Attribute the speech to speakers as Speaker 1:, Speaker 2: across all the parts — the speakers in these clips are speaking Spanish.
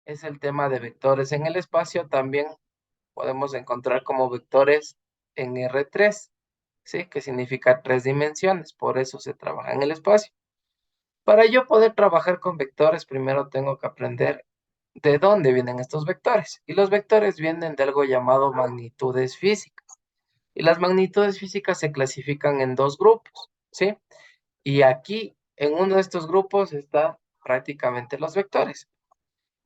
Speaker 1: es el tema de vectores en el espacio. También podemos encontrar como vectores en R3, ¿sí? Que significa 3 dimensiones, por eso se trabaja en el espacio. Para yo poder trabajar con vectores, primero tengo que aprender de dónde vienen estos vectores. Y los vectores vienen de algo llamado magnitudes físicas. Y las magnitudes físicas se clasifican en dos grupos, ¿sí? Y aquí, en uno de estos grupos, está prácticamente los vectores.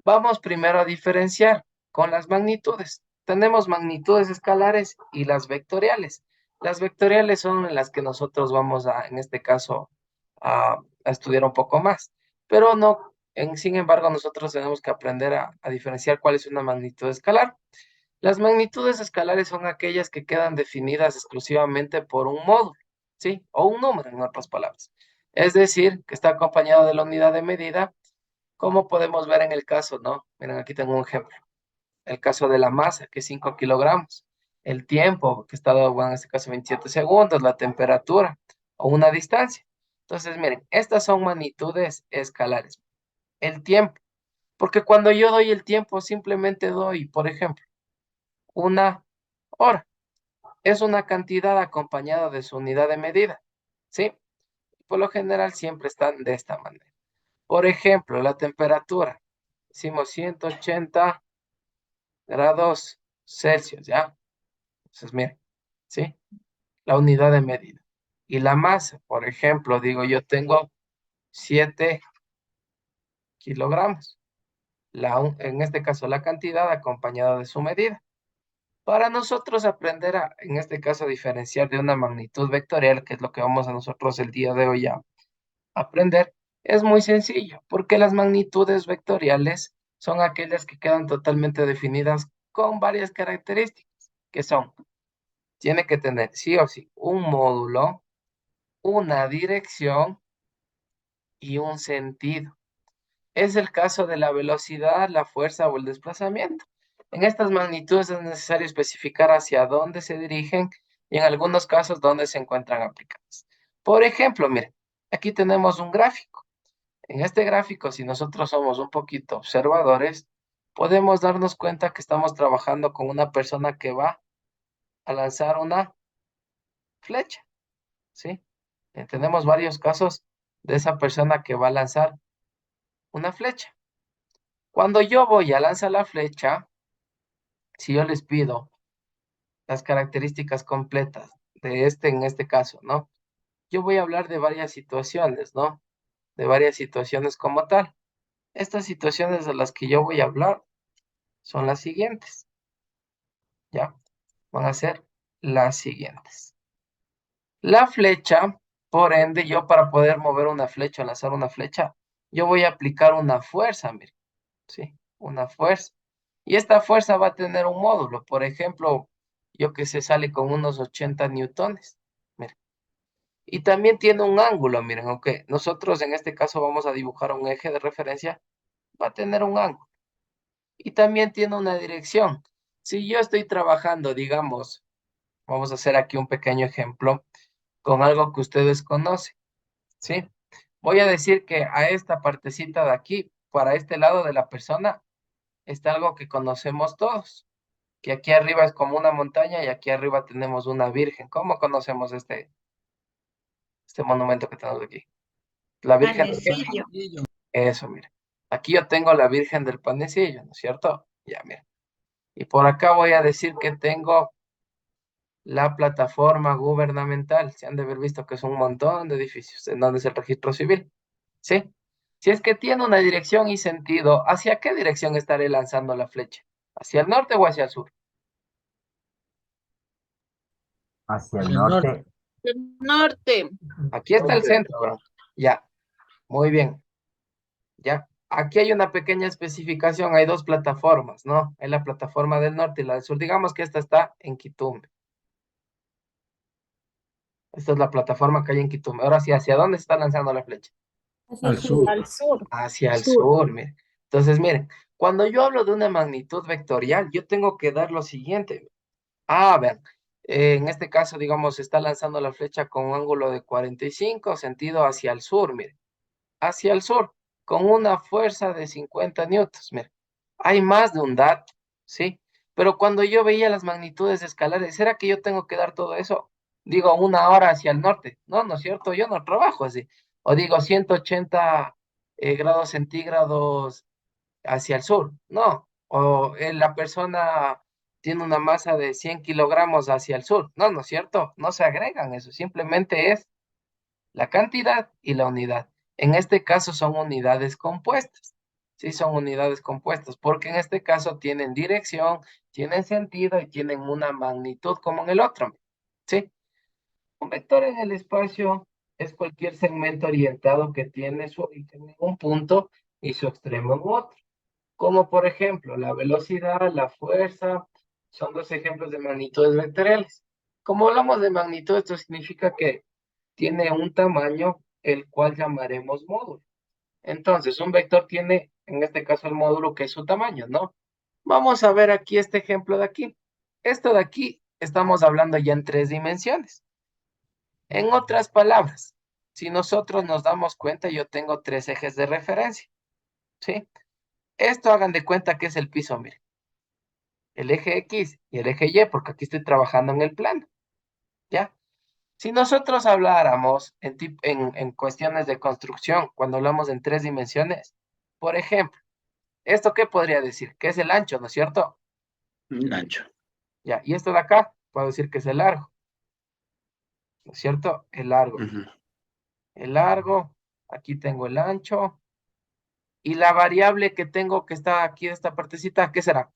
Speaker 1: Vamos primero a diferenciar con las magnitudes. Tenemos magnitudes escalares y las vectoriales. Las vectoriales son en las que nosotros vamos a, en este caso, a estudiar un poco más. Pero no, sin embargo, nosotros tenemos que aprender a diferenciar cuál es una magnitud escalar. Las magnitudes escalares son aquellas que quedan definidas exclusivamente por un módulo, ¿sí? O un número, en otras palabras. Es decir, que está acompañado de la unidad de medida, como podemos ver en el caso, ¿no? Miren, aquí tengo un ejemplo. El caso de la masa, que es 5 kilogramos. El tiempo, que está dado, bueno, en este caso 27 segundos. La temperatura o una distancia. Entonces, miren, estas son magnitudes escalares. El tiempo, porque cuando yo doy el tiempo, simplemente doy, por ejemplo, una hora. Es una cantidad acompañada de su unidad de medida, ¿sí? Por lo general siempre están de esta manera. Por ejemplo, la temperatura. Hicimos 180 grados Celsius, ¿ya? Entonces, miren, ¿sí? La unidad de medida. Y la masa, por ejemplo, digo, yo tengo 7 kilogramos. En este caso, la cantidad acompañada de su medida. Para nosotros aprender a, en este caso, diferenciar de una magnitud vectorial, que es lo que vamos a nosotros el día de hoy a aprender, es muy sencillo, porque las magnitudes vectoriales son aquellas que quedan totalmente definidas con varias características, que son, tiene que tener sí o sí un módulo, una dirección y un sentido. Es el caso de la velocidad, la fuerza o el desplazamiento. En estas magnitudes es necesario especificar hacia dónde se dirigen y en algunos casos dónde se encuentran aplicadas. Por ejemplo, miren, aquí tenemos un gráfico. En este gráfico, si nosotros somos un poquito observadores, podemos darnos cuenta que estamos trabajando con una persona que va a lanzar una flecha, ¿sí? Tenemos varios casos de esa persona que va a lanzar una flecha. Cuando yo voy a lanzar la flecha, si yo les pido las características completas de en este caso, ¿no? Yo voy a hablar de varias situaciones, ¿no? De varias situaciones como tal. Estas situaciones de las que yo voy a hablar son las siguientes, ¿ya? Van a ser las siguientes. La flecha, por ende, yo para poder mover una flecha o lanzar una flecha, yo voy a aplicar una fuerza, mire, ¿sí? Una fuerza. Y esta fuerza va a tener un módulo. Por ejemplo, yo que se sale con unos 80 newtones. Mire. Y también tiene un ángulo, miren, aunque nosotros en este caso vamos a dibujar un eje de referencia, va a tener un ángulo. Y también tiene una dirección. Si yo estoy trabajando, digamos, vamos a hacer aquí un pequeño ejemplo con algo que ustedes conocen, ¿sí? Voy a decir que a esta partecita de aquí, para este lado de la persona, está algo que conocemos todos, que aquí arriba es como una montaña y aquí arriba tenemos una virgen. ¿Cómo conocemos este monumento que tenemos aquí? La Virgen del qué?
Speaker 2: Panecillo.
Speaker 1: Eso, mira. Aquí yo tengo la Virgen del Panecillo, ¿no es cierto? Ya, mira. Y por acá voy a decir que tengo la plataforma gubernamental. Se han de haber visto que es un montón de edificios en donde es el registro civil. ¿Sí? Si es que tiene una dirección y sentido, ¿hacia qué dirección estaré lanzando la flecha? ¿Hacia el norte o hacia el sur?
Speaker 3: Hacia el
Speaker 2: Hacia el norte.
Speaker 3: norte.
Speaker 2: El norte.
Speaker 1: Aquí está el centro, bro. Ya, muy bien. Ya. Aquí hay una pequeña especificación, hay dos plataformas, ¿no? Hay la plataforma del norte y la del sur. Digamos que esta está en Quitumbe. Esta es la plataforma que hay en Quitumbe. Ahora sí, ¿hacia dónde se está lanzando la flecha?
Speaker 2: Al sur.
Speaker 4: Al sur.
Speaker 1: Hacia el
Speaker 2: Sur.
Speaker 1: sur, miren. Entonces, miren, cuando yo hablo de una magnitud vectorial, yo tengo que dar lo siguiente. Vean, en este caso, digamos, se está lanzando la flecha con un ángulo de 45, sentido hacia el sur, miren. Hacia el sur, con una fuerza de 50 newtons, miren. hay más de un dato, ¿sí? Pero cuando yo veía las magnitudes escalares, ¿será que yo tengo que dar todo eso? Digo, 1 hora hacia el norte. No, no es cierto, yo no trabajo así. O digo, 180 grados centígrados hacia el sur. No. O la persona tiene una masa de 100 kilogramos hacia el sur. No, no es cierto. No se agregan eso. Simplemente es la cantidad y la unidad. En este caso son unidades compuestas. Sí, son unidades compuestas, porque en este caso tienen dirección, tienen sentido y tienen una magnitud como en el otro. Sí, un vector en el espacio es cualquier segmento orientado que tiene su origen en un punto y su extremo en otro. Como por ejemplo, la velocidad, la fuerza, son dos ejemplos de magnitudes vectoriales. Como hablamos de magnitud, esto significa que tiene un tamaño el cual llamaremos módulo. Entonces, un vector tiene, en este caso, el módulo que es su tamaño, ¿no? Vamos a ver aquí este ejemplo de aquí. Esto de aquí estamos hablando ya en 3 dimensiones. En otras palabras, si nosotros nos damos cuenta, yo tengo 3 ejes de referencia, ¿sí? Esto hagan de cuenta que es el piso, miren. El eje X y el eje Y, porque aquí estoy trabajando en el plano, ¿ya? Si nosotros habláramos en cuestiones de construcción, cuando hablamos en 3 dimensiones, por ejemplo, ¿esto qué podría decir? Que es el ancho, ¿no es cierto?
Speaker 4: Un ancho.
Speaker 1: Ya, y esto de acá, puedo decir que es el largo, ¿no es cierto? El largo.
Speaker 4: Ujú.
Speaker 1: El largo, aquí tengo el ancho, y la variable que tengo que está aquí de esta partecita, ¿qué será?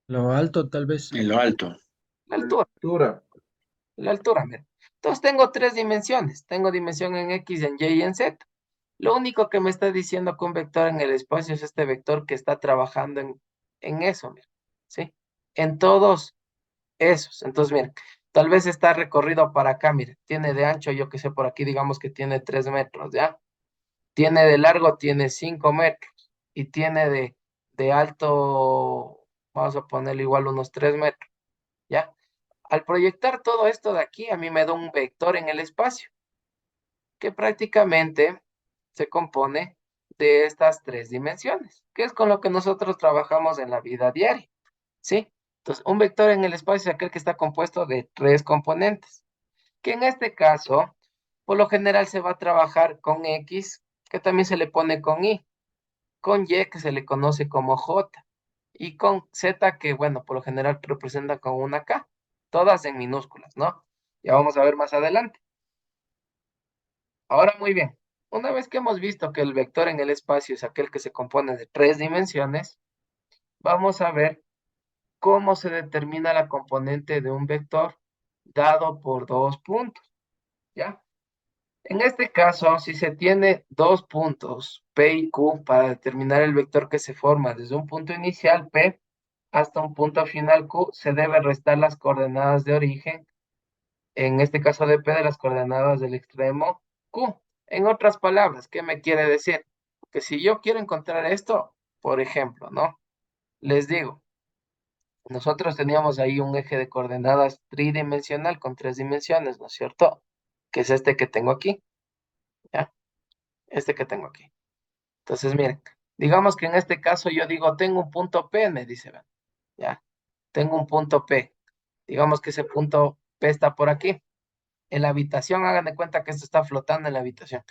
Speaker 5: Lo alto, tal vez.
Speaker 4: En lo alto.
Speaker 1: La altura.
Speaker 3: Altura.
Speaker 1: La altura, mira. Entonces tengo 3 dimensiones. Tengo dimensión en X, en Y y en Z. Lo único que me está diciendo que un vector en el espacio es este vector que está trabajando en eso, mira. ¿Sí? En todos esos. Entonces, miren, tal vez está recorrido para acá, mire. Tiene de ancho, yo que sé, por aquí digamos que tiene 3 metros, ¿ya? Tiene de largo, tiene 5 metros. Y tiene de alto, vamos a ponerle igual unos 3 metros, ¿ya? Al proyectar todo esto de aquí, a mí me da un vector en el espacio, que prácticamente se compone de estas 3 dimensiones, que es con lo que nosotros trabajamos en la vida diaria, ¿sí? Entonces, un vector en el espacio es aquel que está compuesto de 3 componentes, que en este caso, por lo general se va a trabajar con X, que también se le pone con Y, con Y, que se le conoce como J, y con Z, que bueno, por lo general representa con una K, todas en minúsculas, ¿no? Ya vamos a ver más adelante. Ahora muy bien, una vez que hemos visto que el vector en el espacio es aquel que se compone de 3 dimensiones, vamos a ver cómo se determina la componente de un vector dado por 2 puntos, ¿ya? En este caso, si se tiene 2 puntos, P y Q, para determinar el vector que se forma desde un punto inicial, P, hasta un punto final, Q, se debe restar las coordenadas de origen, en este caso de P, de las coordenadas del extremo Q. En otras palabras, ¿qué me quiere decir? Que si yo quiero encontrar esto, por ejemplo, ¿no? Les digo, nosotros teníamos ahí un eje de coordenadas tridimensional con 3 dimensiones, ¿no es cierto? Que es este que tengo aquí, ¿ya? Este que tengo aquí. Entonces, miren, digamos que en este caso yo digo, tengo un punto P, me dice, ¿verdad? ¿Ya? Tengo un punto P. Digamos que ese punto P está por aquí. En la habitación, hagan de cuenta que esto está flotando en la habitación.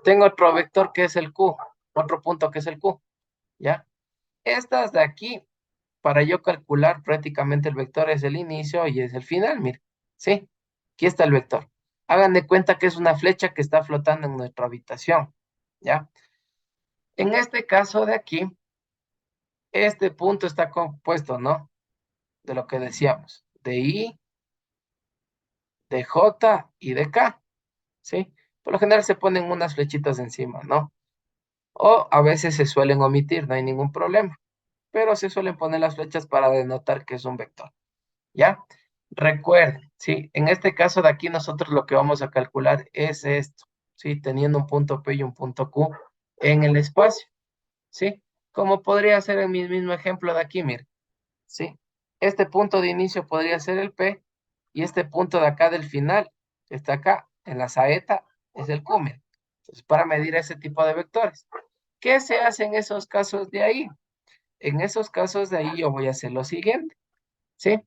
Speaker 1: Tengo otro vector que es el Q, otro punto que es el Q, ¿ya? Estas de aquí, para yo calcular prácticamente el vector es el inicio y es el final, miren, ¿sí? Aquí está el vector. Hagan de cuenta que es una flecha que está flotando en nuestra habitación, ¿ya? En este caso de aquí, este punto está compuesto, ¿no? De lo que decíamos, de I, de J y de K, ¿sí? Por lo general se ponen unas flechitas encima, ¿no? O a veces se suelen omitir, no hay ningún problema, pero se suelen poner las flechas para denotar que es un vector, ¿ya? Recuerden, ¿sí? En este caso de aquí nosotros lo que vamos a calcular es esto, ¿sí? Teniendo un punto P y un punto Q en el espacio, ¿sí? Como podría ser en mi mismo ejemplo de aquí, miren, ¿sí? Este punto de inicio podría ser el P y este punto de acá del final, que está acá en la saeta, es el Q, miren. Entonces, para medir ese tipo de vectores. ¿Qué se hace en esos casos de ahí? En esos casos de ahí yo voy a hacer lo siguiente, ¿sí?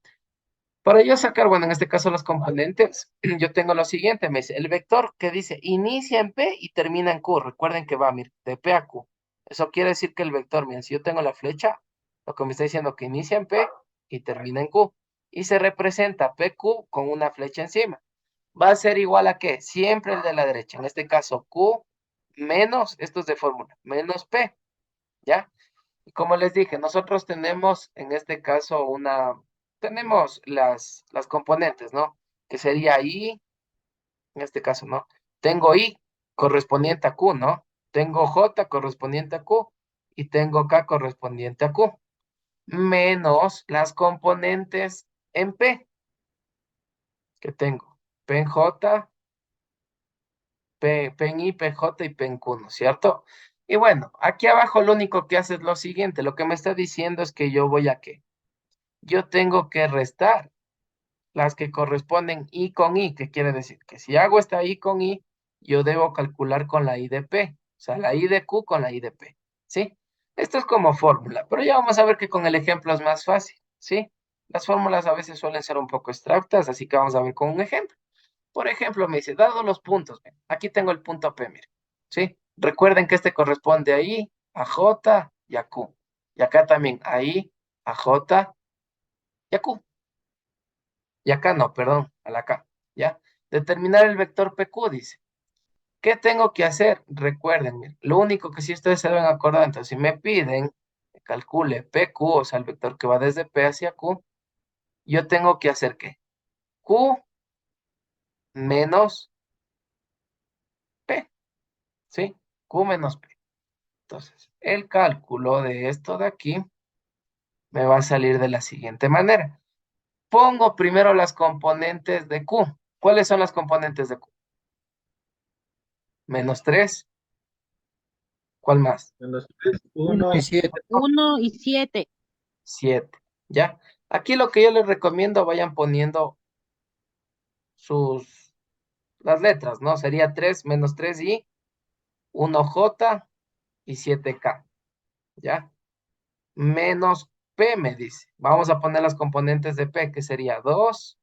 Speaker 1: Para yo sacar, bueno, en este caso los componentes, yo tengo lo siguiente, me dice, el vector que dice inicia en P y termina en Q. Recuerden que va, mire, de P a Q. Eso quiere decir que el vector, miren, si yo tengo la flecha, lo que me está diciendo que inicia en P y termina en Q. Y se representa PQ con una flecha encima. Va a ser igual a ¿qué? Siempre el de la derecha. En este caso, Q menos, esto es de fórmula, menos P, ¿ya? Y como les dije, nosotros tenemos en este caso tenemos las componentes, ¿no? Que sería I, en este caso, ¿no? Tengo I correspondiente a Q, ¿no? Tengo J correspondiente a Q y tengo K correspondiente a Q, menos las componentes en P que tengo. P en J, P en I, P en J y P en Q, ¿no es cierto? Y bueno, aquí abajo lo único que hace es lo siguiente, lo que me está diciendo es que yo voy a ¿qué? Yo tengo que restar las que corresponden I con I, que quiere decir que si hago esta I con I, yo debo calcular con la I de P, o sea, la I de Q con la I de P, ¿sí? Esto es como fórmula, pero ya vamos a ver que con el ejemplo es más fácil, ¿sí? Las fórmulas a veces suelen ser un poco abstractas, así que vamos a ver con un ejemplo. Por ejemplo, me dice, dado los puntos, ven, aquí tengo el punto P, mire, ¿sí? Recuerden que este corresponde a I, a J y a Q. Y acá también a I, a J y a Q. Y acá no, perdón, a la K, ¿ya? Determinar el vector PQ, dice. ¿Qué tengo que hacer? Recuerden, miren, lo único que sí ustedes se deben acordar, entonces, si me piden que calcule PQ, o sea, el vector que va desde P hacia Q, yo tengo que hacer ¿qué? Q menos P, ¿sí? Q menos P. Entonces, el cálculo de esto de aquí me va a salir de la siguiente manera. Pongo primero las componentes de Q. ¿Cuáles son las componentes de Q? Menos 3. ¿Cuál más?
Speaker 3: En los tres,
Speaker 2: 1
Speaker 3: uno,
Speaker 2: y 7. 1 y 7.
Speaker 1: 7. ¿Ya? Aquí lo que yo les recomiendo, vayan poniendo las letras, ¿no? Sería 3 menos 3 y 1J y 7K, ¿ya? Menos P me dice. Vamos a poner las componentes de P, que sería 2,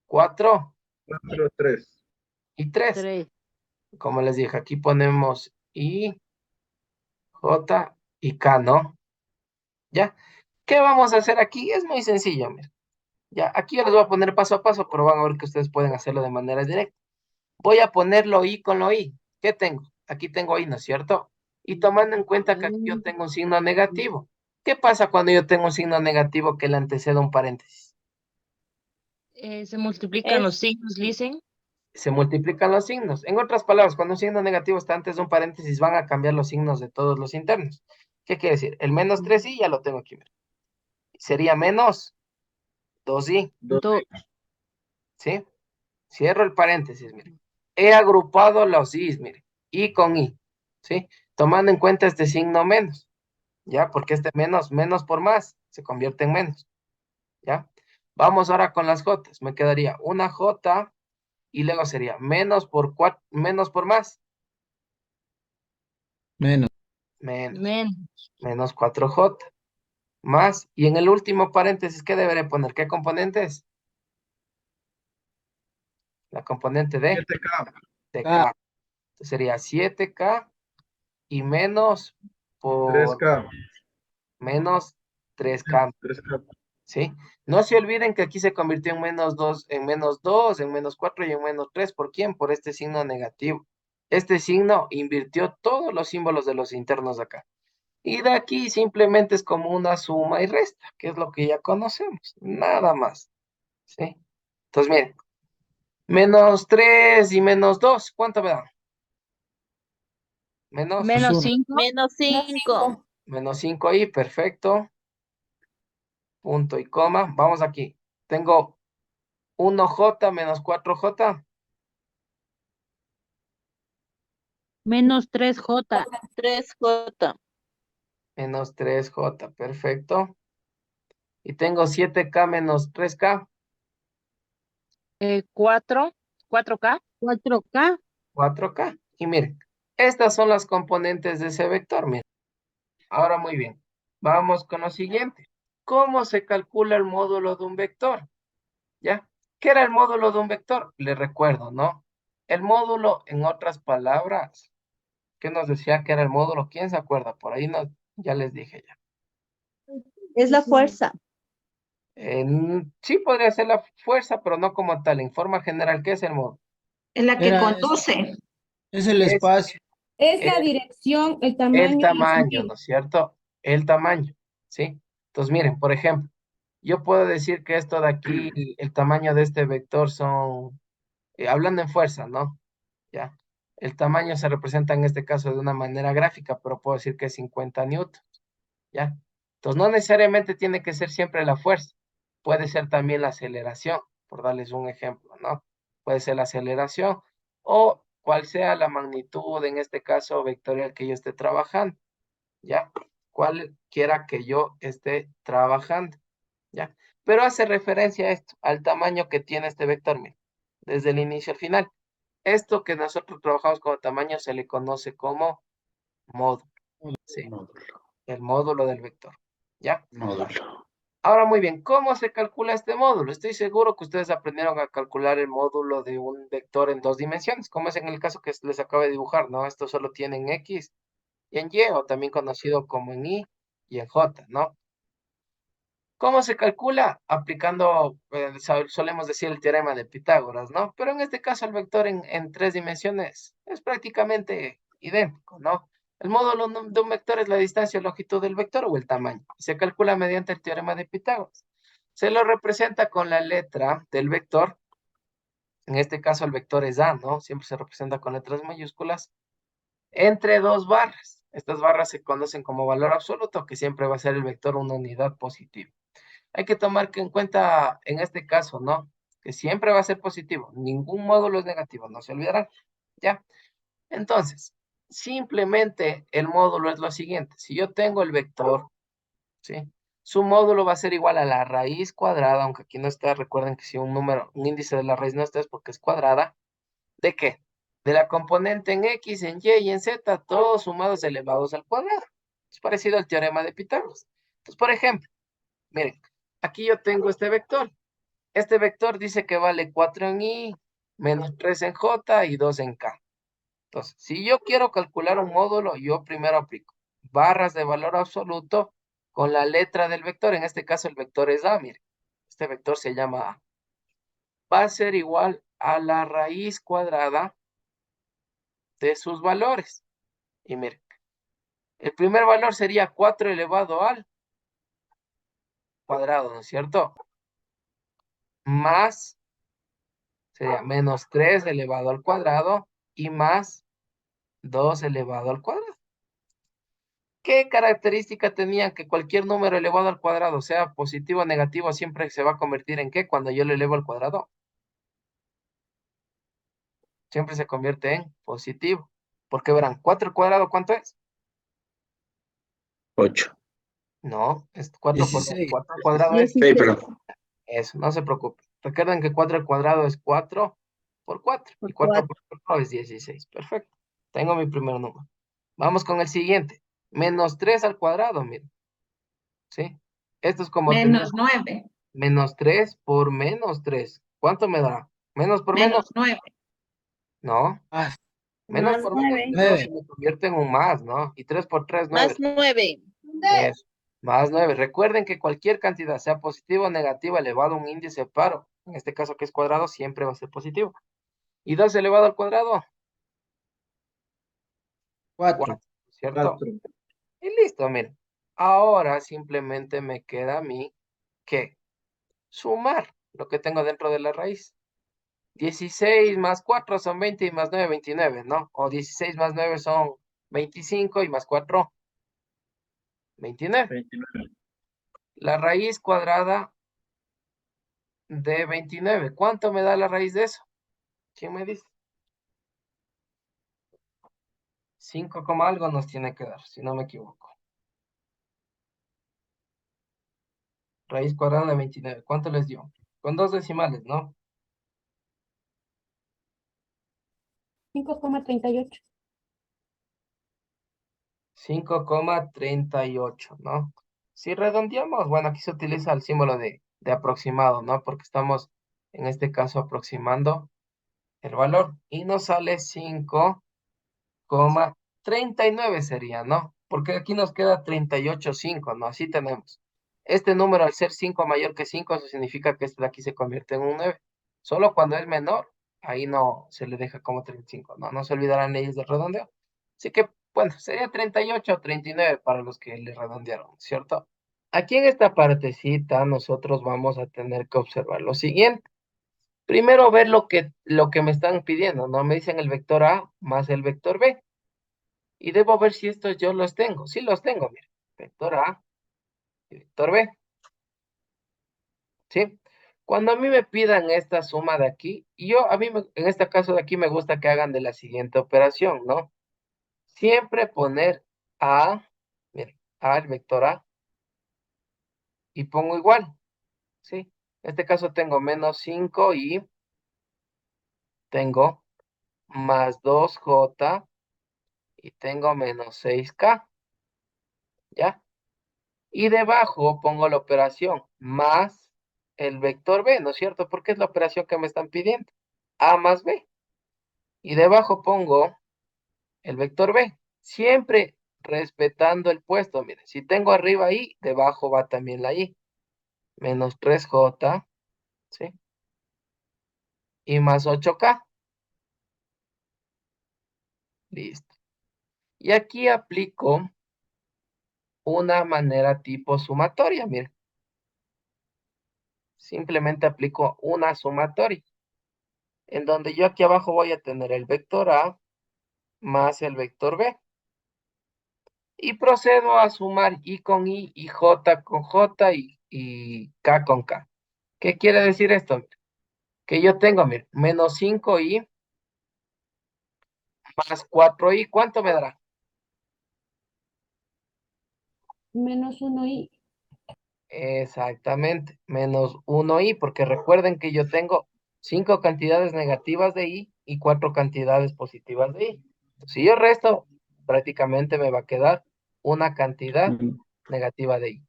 Speaker 1: 4
Speaker 3: cuatro, tres.
Speaker 1: y 3.
Speaker 2: 3.
Speaker 1: Como les dije, aquí ponemos I, J y K, ¿no? ¿Ya? ¿Qué vamos a hacer aquí? Es muy sencillo, mira. Ya, aquí yo les voy a poner paso a paso, pero van a ver que ustedes pueden hacerlo de manera directa. Voy a ponerlo I con lo I. ¿Qué tengo? Aquí tengo I, ¿no es cierto? Y tomando en cuenta que aquí yo tengo un signo negativo. ¿Qué pasa cuando yo tengo un signo negativo que le antecede un paréntesis?
Speaker 2: Se multiplican los signos, dicen.
Speaker 1: Se multiplican los signos. En otras palabras, cuando un signo negativo está antes de un paréntesis, van a cambiar los signos de todos los internos. ¿Qué quiere decir? El menos 3i ya lo tengo aquí. Mira. Sería menos 2i, ¿sí? Cierro el paréntesis, mire. He agrupado los i's, mire. I con i, ¿sí? Tomando en cuenta este signo menos, ¿ya? Porque este menos por más se convierte en menos, ¿ya? Vamos ahora con las jotas. Me quedaría una j y luego sería menos por más,
Speaker 2: Menos.
Speaker 1: menos, menos 4j, más, y en el último paréntesis, ¿qué deberé poner? ¿Qué componente es? La componente de
Speaker 2: K.
Speaker 1: k. Entonces sería 7k y menos
Speaker 3: Tres
Speaker 1: por
Speaker 3: k.
Speaker 1: menos 3K,
Speaker 3: Tres k.
Speaker 1: ¿sí? No se olviden que aquí se convirtió en menos 2, en menos 2, en menos 4 y en menos 3. ¿Por quién? Por este signo negativo. Este signo invirtió todos los símbolos de los internos de acá. Y de aquí simplemente es como una suma y resta, que es lo que ya conocemos. Nada más, ¿sí? Entonces, miren, menos 3 y menos 2, ¿cuánto me da?
Speaker 2: Menos 5.
Speaker 4: Menos 5.
Speaker 1: Menos 5 ahí, perfecto. Punto y coma. Vamos aquí. Tengo 1J menos 4J,
Speaker 2: Menos 3J.
Speaker 4: 3J.
Speaker 1: menos 3J, perfecto. Y tengo 7K menos 3K,
Speaker 2: 4. 4K. 4K.
Speaker 1: 4K. Y miren, estas son las componentes de ese vector, miren. Ahora muy bien. Vamos con lo siguiente. ¿Cómo se calcula el módulo de un vector? ¿Ya? ¿Qué era el módulo de un vector? Le recuerdo, ¿no? El módulo, en otras palabras, ¿qué nos decía que era el módulo? ¿Quién se acuerda? Por ahí no, ya les dije ya.
Speaker 4: Es la fuerza.
Speaker 1: Sí podría ser la fuerza, pero no como tal. En forma general, ¿qué es el módulo?
Speaker 5: En la que
Speaker 6: Era,
Speaker 5: conduce.
Speaker 6: es el
Speaker 1: Es
Speaker 6: espacio.
Speaker 7: Es la
Speaker 1: el,
Speaker 7: dirección, el
Speaker 1: el
Speaker 7: tamaño y el
Speaker 1: tamaño,
Speaker 7: sentido.
Speaker 1: ¿no es cierto? El tamaño, ¿sí? Entonces, miren, por ejemplo, yo puedo decir que esto de aquí, el tamaño de este vector son, hablando en fuerza, ¿no? Ya. El tamaño se representa en este caso de una manera gráfica, pero puedo decir que es 50 newtons, ¿ya? Entonces, no necesariamente tiene que ser siempre la fuerza, puede ser también la aceleración, por darles un ejemplo, ¿no? Puede ser la aceleración o cual sea la magnitud, en este caso vectorial que yo esté trabajando, ¿ya? Cualquiera que yo esté trabajando, ¿ya? Pero hace referencia a esto, al tamaño que tiene este vector, mira, desde el inicio al final. Esto que nosotros trabajamos como tamaño se le conoce como módulo, ¿sí? El módulo del vector, ¿ya?
Speaker 6: Módulo.
Speaker 1: Ahora, muy bien, ¿cómo se calcula este módulo? Estoy seguro que ustedes aprendieron a calcular el módulo de un vector en 2 dimensiones, como es en el caso que les acabo de dibujar, ¿no? Esto solo tiene en X y en Y, o también conocido como en Y y en J, ¿no? ¿Cómo se calcula? Aplicando, solemos decir el teorema de Pitágoras, ¿no? Pero en este caso el vector en 3 dimensiones es prácticamente idéntico, ¿no? El módulo de un vector es la distancia o longitud del vector o el tamaño. Se calcula mediante el teorema de Pitágoras. Se lo representa con la letra del vector. En este caso el vector es A, ¿no? Siempre se representa con letras mayúsculas. Entre dos barras. Estas barras se conocen como valor absoluto, que siempre va a ser el vector una unidad positiva. Hay que tomar en cuenta en este caso, ¿no? Que siempre va a ser positivo. Ningún módulo es negativo, no se olvidarán. ¿Ya? Entonces, simplemente el módulo es lo siguiente. Si yo tengo el vector, ¿sí? Su módulo va a ser igual a la raíz cuadrada, aunque aquí no está, recuerden que si un número, un índice de la raíz no está es porque es cuadrada. ¿De qué? De la componente en X, en Y y en Z, todos sumados elevados al cuadrado. Es parecido al teorema de Pitágoras. Entonces, por ejemplo, miren, aquí yo tengo este vector. Este vector dice que vale 4 en Y, menos 3 en J y 2 en K. Entonces, si yo quiero calcular un módulo, yo primero aplico barras de valor absoluto con la letra del vector. En este caso, el vector es A, mire. Este vector se llama A. Va a ser igual a la raíz cuadrada de sus valores. Y mire, el primer valor sería 4 elevado al cuadrado, ¿no es cierto? Más, sería menos 3 elevado al cuadrado y más 2 elevado al cuadrado. ¿Qué característica tenía que cualquier número elevado al cuadrado, sea positivo o negativo, siempre se va a convertir en qué cuando yo lo elevo al cuadrado? Siempre se convierte en positivo. Porque verán, 4 al cuadrado, ¿cuánto es?
Speaker 6: 8.
Speaker 1: No, es 4 por 2.
Speaker 6: 16.
Speaker 1: 4 al cuadrado es
Speaker 4: 16.
Speaker 6: Sí, pero
Speaker 1: eso, no se preocupe. Recuerden que 4 al cuadrado es 4 por 4.
Speaker 4: Por
Speaker 1: Y 4
Speaker 4: 4.
Speaker 1: por 4 es 16. Perfecto. Tengo mi primer número. Vamos con el siguiente. Menos 3 al cuadrado, miren. ¿Sí? Esto es como tener
Speaker 5: Menos 9.
Speaker 1: menos 3 por menos 3. ¿Cuánto me da? ¿Menos por menos?
Speaker 5: Menos 9.
Speaker 1: No.
Speaker 6: más
Speaker 1: Menos
Speaker 4: Más
Speaker 1: por menos
Speaker 4: 9.
Speaker 1: no se
Speaker 6: 9.
Speaker 1: me convierte en un más, ¿no? Y 3 por 3, 9.
Speaker 4: Más 9.
Speaker 1: Eso. Más 9. Recuerden que cualquier cantidad, sea positiva o negativa, elevado a un índice paro, en este caso que es cuadrado, siempre va a ser positivo. Y 2 elevado al cuadrado,
Speaker 6: 4.
Speaker 1: 4, ¿cierto?
Speaker 6: 4.
Speaker 1: Y listo, miren. Ahora simplemente me queda a mí que sumar lo que tengo dentro de la raíz. 16 más 4 son 20 y más 9, 29, ¿no? O 16 más 9 son 25 y más 4, 29.
Speaker 6: 29.
Speaker 1: La raíz cuadrada de 29. ¿Cuánto me da la raíz de eso? ¿Quién me dice? 5 coma algo nos tiene que dar, si no me equivoco. Raíz cuadrada de 29. ¿Cuánto les dio? Con 2 decimales, ¿no?
Speaker 7: 5,38.
Speaker 1: 5,38, ¿no? Si redondeamos, bueno, aquí se utiliza el símbolo de aproximado, ¿no? Porque estamos, en este caso, aproximando el valor. Y nos sale 5,39 sería, ¿no? Porque aquí nos queda 38,5, ¿no? Así tenemos. Este número, al ser 5 mayor que 5, eso significa que este de aquí se convierte en un 9. Solo cuando es menor, ahí no se le deja como 35, ¿no? No se olvidarán leyes del redondeo. Así que, bueno, sería 38 o 39 para los que le redondearon, ¿cierto? Aquí en esta partecita nosotros vamos a tener que observar lo siguiente. Primero ver lo que me están pidiendo, ¿no? Me dicen el vector A más el vector B. Y debo ver si estos yo los tengo. Sí los tengo, mira. Vector A y vector B. ¿Sí? Cuando a mí me pidan esta suma de aquí, y en este caso de aquí me gusta que hagan de la siguiente operación, ¿no? Siempre poner A, miren, A, el vector A, y pongo igual, ¿sí? En este caso tengo menos 5 y tengo más 2J y tengo menos 6K, ¿ya? Y debajo pongo la operación más el vector B, ¿no es cierto? Porque es la operación que me están pidiendo. A más B. Y debajo pongo el vector B. Siempre respetando el puesto. Miren, si tengo arriba I, debajo va también la I. Menos 3J, ¿sí? Y más 8K. Listo. Y aquí aplico una manera tipo sumatoria, miren. Simplemente aplico una sumatoria, en donde yo aquí abajo voy a tener el vector A más el vector B. Y procedo a sumar I con I y J con J y K con K. ¿Qué quiere decir esto? Que yo tengo, mire, menos 5i más 4i. ¿Cuánto me dará?
Speaker 4: Menos 1i.
Speaker 1: Exactamente, menos 1i, porque recuerden que yo tengo 5 cantidades negativas de i y 4 cantidades positivas de i. Si yo resto, prácticamente me va a quedar una cantidad negativa de i.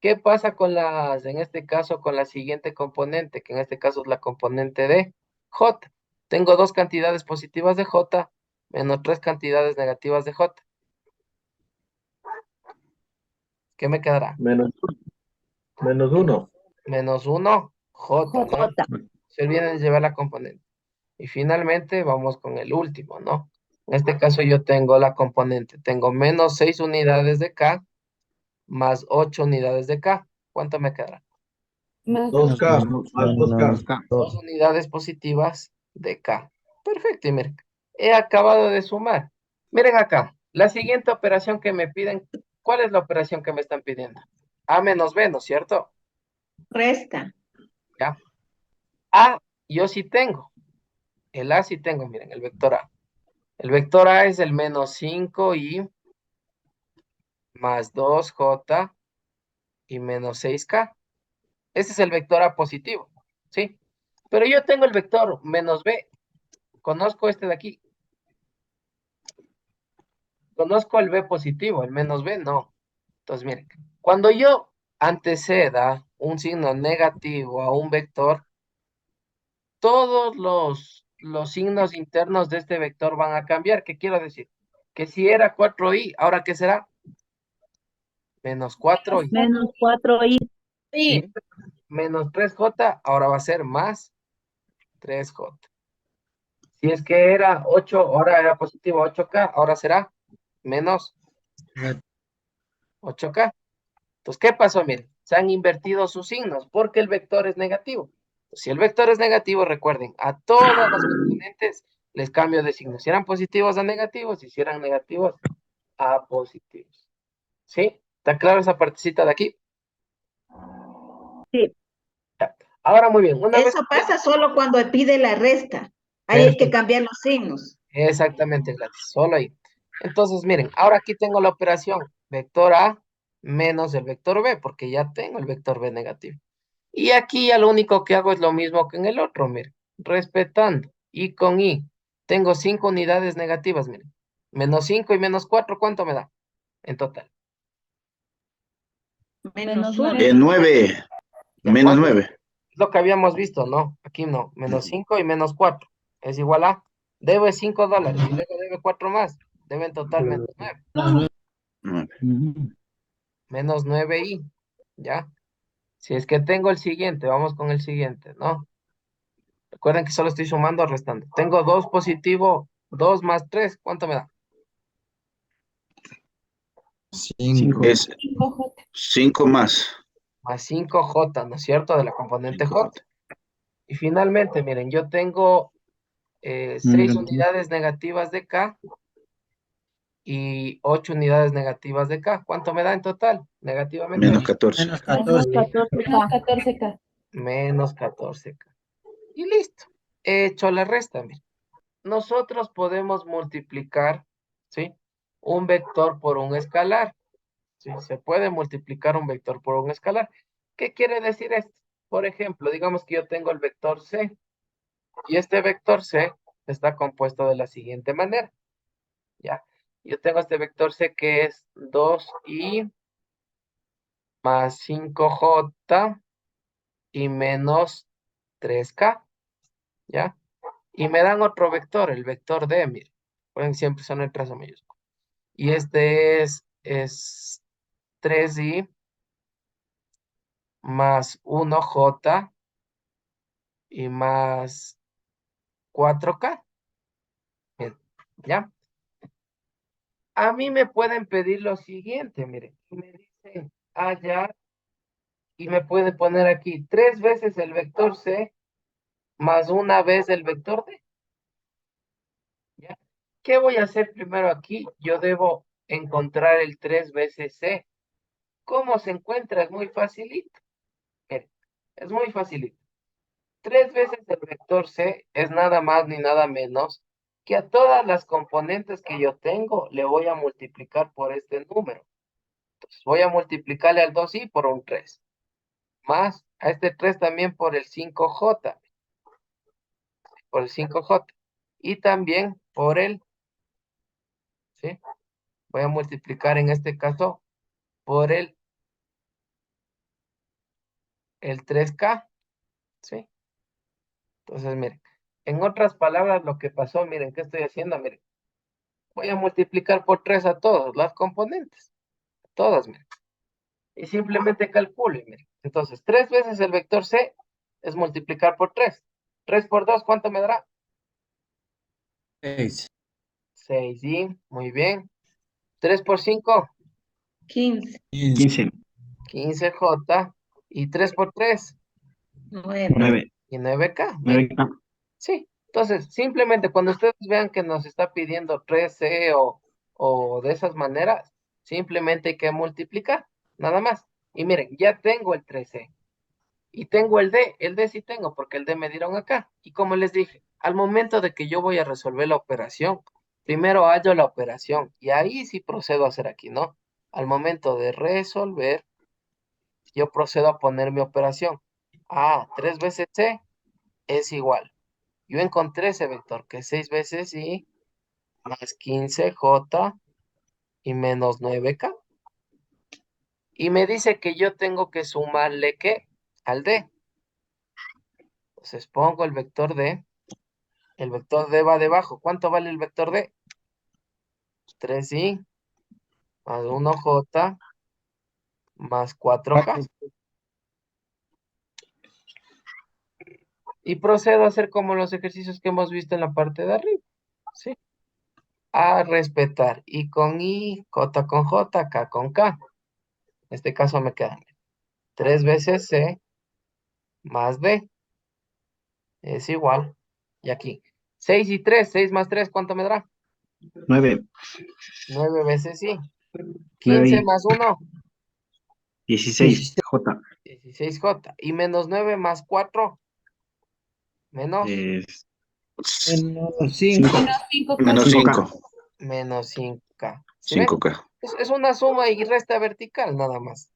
Speaker 1: ¿Qué pasa en este caso, con la siguiente componente, que en este caso es la componente de J? Tengo 2 cantidades positivas de J menos 3 cantidades negativas de J. ¿Qué me quedará?
Speaker 3: Menos uno.
Speaker 1: Menos 1 J, ¿no?
Speaker 4: J.
Speaker 1: Se olviden de llevar la componente. Y finalmente vamos con el último, ¿no? En este caso yo tengo la componente. Tengo menos 6 unidades de K más 8 unidades de K. ¿Cuánto me quedará?
Speaker 4: Más
Speaker 3: 2K. Más 2K.
Speaker 1: 2 unidades positivas de K. Perfecto, y miren, he acabado de sumar. Miren acá, la siguiente operación que me piden, ¿cuál es la operación que me están pidiendo? A menos B, ¿no es cierto?
Speaker 4: Resta.
Speaker 1: Ya. A, yo sí tengo. El A sí tengo, miren, el vector A. El vector A es el menos 5i más 2J y menos 6K. Ese es el vector A positivo, ¿sí? Pero yo tengo el vector menos B. Conozco este de aquí. Conozco el B positivo, el menos B no. Entonces, miren, cuando yo anteceda un signo negativo a un vector, todos los signos internos de este vector van a cambiar. ¿Qué quiero decir? Que si era 4i, ¿ahora qué será? Menos 4i.
Speaker 2: Menos 4i.
Speaker 1: Si
Speaker 4: Sí.
Speaker 1: menos 3j, ahora va a ser más 3j. Si es que era 8, ahora era positivo 8k, ahora será menos 8k. Entonces, ¿qué pasó? Miren, se han invertido sus signos porque el vector es negativo. Si el vector es negativo, recuerden, a todas las componentes les cambio de signo. Si eran positivos a negativos, y si eran negativos a positivos. ¿Sí? ¿Está claro esa partecita de aquí?
Speaker 2: Sí.
Speaker 1: Ya. Ahora, muy bien, una vez
Speaker 4: Eso
Speaker 1: que
Speaker 4: pasa solo cuando pide la resta. Ahí hay que
Speaker 1: perfecto,
Speaker 4: cambiar los signos.
Speaker 1: exactamente, gratis, solo ahí. Entonces, miren, ahora aquí tengo la operación vector A menos el vector B, porque ya tengo el vector B negativo. Y aquí ya lo único que hago es lo mismo que en el otro, miren, respetando I con I. Tengo 5 unidades negativas, miren. Menos 5 y menos 4, ¿cuánto me da? En total.
Speaker 4: Menos
Speaker 2: Menos
Speaker 4: 1.
Speaker 5: 9.
Speaker 1: Ya,
Speaker 5: Menos
Speaker 1: ¿cuánto?
Speaker 5: 9.
Speaker 1: Lo que habíamos visto, ¿no? Aquí no. Menos 5 y menos 4. Es igual a. Debe $5 y luego debe 4 más. Debe en total menos 9. Menos 9 y. ¿Ya? Si es que tengo el siguiente, vamos con el siguiente, ¿no? Recuerden que solo estoy sumando o restando. Tengo 2 positivo, 2 más 3, ¿cuánto me da?
Speaker 3: 5.
Speaker 5: Es 5 más.
Speaker 1: Más 5J, ¿no es cierto? De la componente J. Y finalmente, miren, yo tengo 6 unidades negativas de K y 8 unidades negativas de K. ¿Cuánto me da en total? Negativamente.
Speaker 5: Menos 14.
Speaker 2: Menos 14K.
Speaker 1: Menos 14K. Y listo. He hecho la resta, miren. Nosotros podemos multiplicar, ¿sí? Un vector por un escalar. ¿Sí? Se puede multiplicar un vector por un escalar. ¿Qué quiere decir esto? Por ejemplo, digamos que yo tengo el vector C y este vector C está compuesto de la siguiente manera. ¿Ya? Yo tengo este vector C que es 2i más 5j y menos 3k. ¿Ya? Y me dan otro vector, el vector D, miren. Pueden siempre son el trazo mayúsculo. Y este es 3i más 1j y más 4K. Bien, ¿ya? A mí me pueden pedir lo siguiente, miren. Me dicen hallar y me pueden poner aquí 3 veces el vector C más una vez el vector D. ¿Ya? ¿Qué voy a hacer primero aquí? Yo debo encontrar el 3 veces C. ¿Cómo se encuentra? Es muy facilito. Miren, es muy facilito. 3 veces el vector C es nada más ni nada menos que a todas las componentes que yo tengo le voy a multiplicar por este número. Entonces voy a multiplicarle al 2i por un 3. Más a este 3 también por el 5j. Por el 5j. Y también por el, ¿sí? Voy a multiplicar en este caso por el 3k. ¿Sí? Entonces, miren. En otras palabras, lo que pasó, miren, ¿qué estoy haciendo? Miren. Voy a multiplicar por 3 a todas las componentes. Todas, miren. Y simplemente calculo, miren. Entonces, 3 veces el vector C es multiplicar por 3. 3 por 2, ¿cuánto me dará?
Speaker 3: 6.
Speaker 1: 6, y muy bien. 3 por 5,
Speaker 4: 15.
Speaker 3: 15.
Speaker 1: 15J. Y 3 por 3,
Speaker 4: 9.
Speaker 3: 9.
Speaker 1: y 9K.
Speaker 3: 9.
Speaker 1: Sí. Entonces, simplemente cuando ustedes vean que nos está pidiendo 3C o de esas maneras, simplemente hay que multiplicar, nada más. Y miren, ya tengo el 3C. Y tengo el D sí tengo, porque el D me dieron acá. Y como les dije, al momento de que yo voy a resolver la operación, primero hallo la operación. Y ahí sí procedo a hacer aquí, ¿no? Al momento de resolver, yo procedo a poner mi operación. 3 veces C es igual. Yo encontré ese vector, que es 6 veces Y más 15J y menos 9K. Y me dice que yo tengo que sumarle, ¿qué? Al D. Entonces pongo el vector D. El vector D va debajo. ¿Cuánto vale el vector D? 3i más 1j más 4k. Y procedo a hacer como los ejercicios que hemos visto en la parte de arriba. ¿Sí? A respetar. I con I, J con J, K con K. En este caso me quedan 3 veces C más D. Es igual. Y aquí. 6 y 3. 6 más 3, ¿cuánto me dará?
Speaker 3: 9.
Speaker 1: 9 veces I.
Speaker 3: 9.
Speaker 1: 15 más 1.
Speaker 3: 16. J.
Speaker 1: 16J. Y menos 9 más 4. Menos.
Speaker 3: Menos 5.
Speaker 5: Menos 5.
Speaker 1: Menos 5K. ¿Sí ven?
Speaker 5: 5K.
Speaker 1: Es una suma y resta vertical nada más.